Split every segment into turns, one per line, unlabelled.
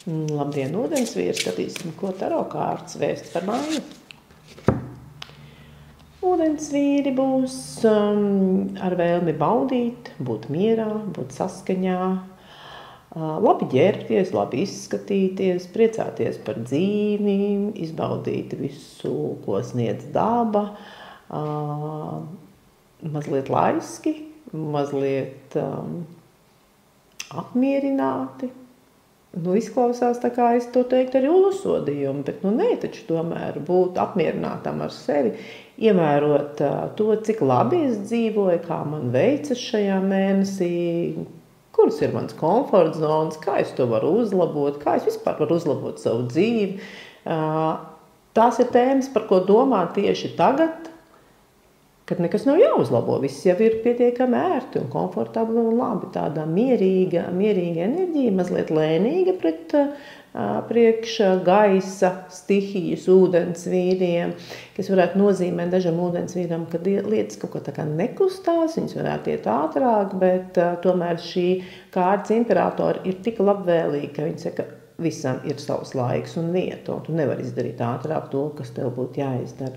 Labdien, ūdensvīri, skatīsim, ko taro kārtas vēsts par māju. Ūdensvīri būs ar vēlmi baudīt, būt mierā, būt saskaņā, labi ģērbties, labi izskatīties, priecāties par dzīvi, izbaudīt visu, ko sniedz daba, mazliet laiski, mazliet apmierināti. Izklausās tā kā es to teiktu arī uzsodījumu, bet nē, taču tomēr būt apmierinātam ar sevi, ievērot to, cik labi es dzīvoju, kā man veicas šajā mēnesī, kuras ir mans komforta zonas, kā es to varu uzlabot, kā es vispār varu uzlabot savu dzīvi. Tās ir tēmas, par ko domāt tieši tagad, kad nekas nav jāuzlabo, viss jau ir pietiekami ērti un komfortabli un labi. Tāda mierīga enerģija, mazliet lēnīga pret priekš gaisa stihijas ūdensvīriem, kas varētu nozīmēt dažam ūdensvīram, kad lietas kaut kā tā kā nekustās, viņas varētu iet ātrāk, bet tomēr šī kārtas imperatora ir tik labvēlīga, ka viņi saka, visam ir savs laiks un vieta, un tu nevari izdarīt ātrāk to, kas tev būtu jāizdara.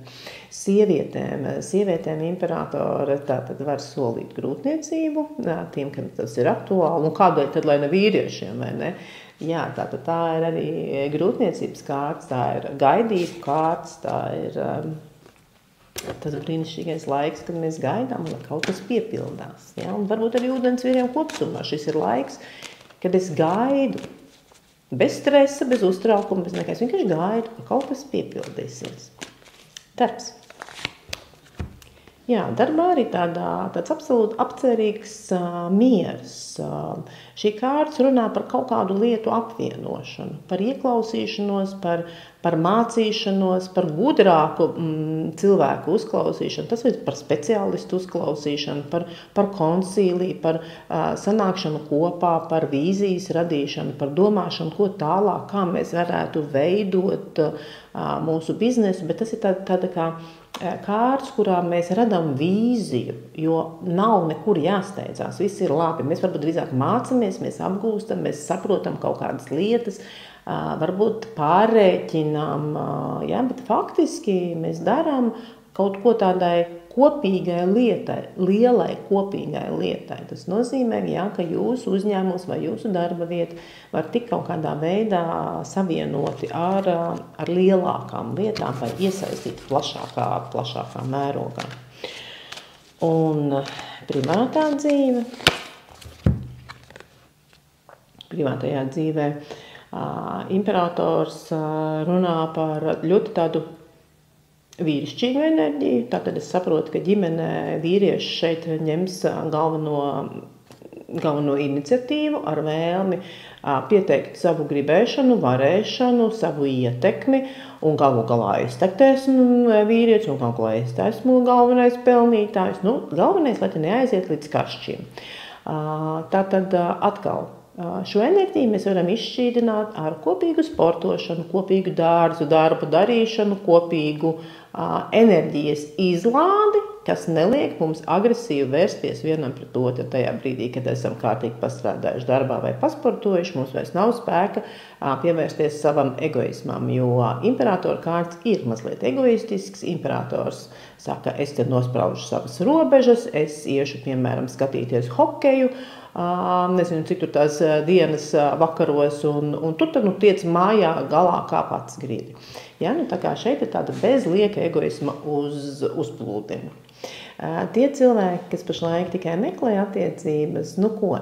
Sievietēm imperatora tātad var solīt grūtniecību, tiem, kam tas ir aktuāli, un kādēļ tad, lai ne vīriešiem, vai ne? Jā, tātad tā ir arī grūtniecības kārtas, tā ir gaidību kārtas, tā ir tas brīnišķīgais laiks, kad mēs gaidām, lai kaut kas piepildās. Ja? Un varbūt arī ūdensvīriem kopsumā šis ir laiks, kad es gaidu, bez stresa, bez uztraukuma, bez nekā. Es vienkārši gaidu, ka kaut kas piepildīsies. Darbs. Jā, darbā arī tāds absolūti apcerīgs miers. Šī kārtas runā par kaut kādu lietu apvienošanu, par ieklausīšanos, par mācīšanos, par gudrāku cilvēku uzklausīšanu. Tas ir par speciālistu uzklausīšanu, par konsīliju, par sanākšanu kopā, par vīzijas radīšanu, par domāšanu, ko tālāk, kā mēs varētu veidot mūsu biznesu, bet tas ir tāda kā kārtas, kurā mēs radām vīziju, jo nav nekur jāsteidzās, viss ir labi. Mēs varbūt drīzāk mācamies, mēs apgūstam, mēs saprotam kaut kādas lietas, varbūt pārrēķinām, ja, bet faktiski mēs darām kaut ko tādai kopīgai lietai, lielai kopīgai lietai. Tas nozīmē, ja, ka jūsu uzņēmums vai jūsu darba vieta var tik kaut kādā veidā savienoti ar lielākām lietām vai iesaistīt plašākā mērogā. Un privātajā dzīvē imperators runā par ļoti tādu vīrišķīgu enerģiju, tātad es saprotu, ka ģimenē vīrieši šeit ņems galveno iniciatīvu ar vēlmi pieteikt savu gribēšanu, varēšanu, savu ietekmi, un galu galā es esmu vīrietis, un galu galā es esmu galvenais pelnītājs. Galvenais, lai te neaiziet līdz kašķiem. Tātad atkal. Šo enerģiju mēs varam izšķīdināt ar kopīgu sportošanu, kopīgu dārzu darbu darīšanu, kopīgu enerģijas izlādi, kas neliek mums agresīvi vērsties vienam pret otru tajā brīdī, kad esam kārtīgi pastrādājuši darbā vai pasportojuši, mums vairs nav spēka pievērsties savam egoismam, jo imperatora kārtas ir mazliet egoistisks. Imperators saka, es te nospraužu savas robežas, es iešu, piemēram, skatīties hokeju, nezinu, cik tur tās dienas vakaros, un tu tad tiec mājā galā kā pats gribi. Ja, tā kā šeit ir tāda bezlieka egoisma uzplūdina. Tie cilvēki, kas pašlaik tikai meklē attiecības,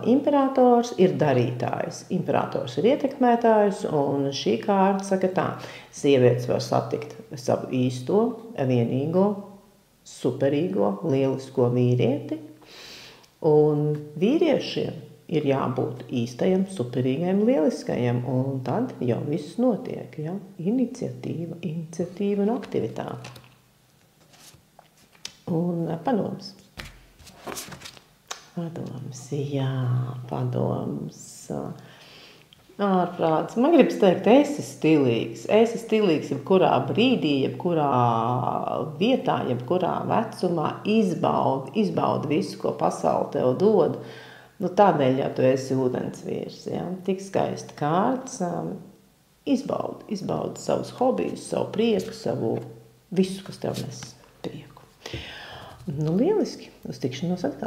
imperators ir darītājs, imperators ir ietekmētājs, un šī kārta saka tā, sievietes var satikt savu īsto, vienīgo, superīgo, lielisko vīrieti, un vīriešiem ir jābūt īstajam, superīgajam, lieliskajam, un tad jau viss notiek, ja? Iniciatīva un aktivitāte. Un padoms. Ārprāts. Man gribas teikt, esi stilīgs. Esi stilīgs jebkurā brīdī, jebkurā vietā, jebkurā vecumā. Izbaudi visu, ko pasaule tev dod. Tādēļ jau tu esi ūdensvīrs. Ja? Tik skaista kārtas. izbaudi savus hobijus, savu prieku, savu visu, kas tev nes prieku. Nu, lieliski, uz tikšanos atkal.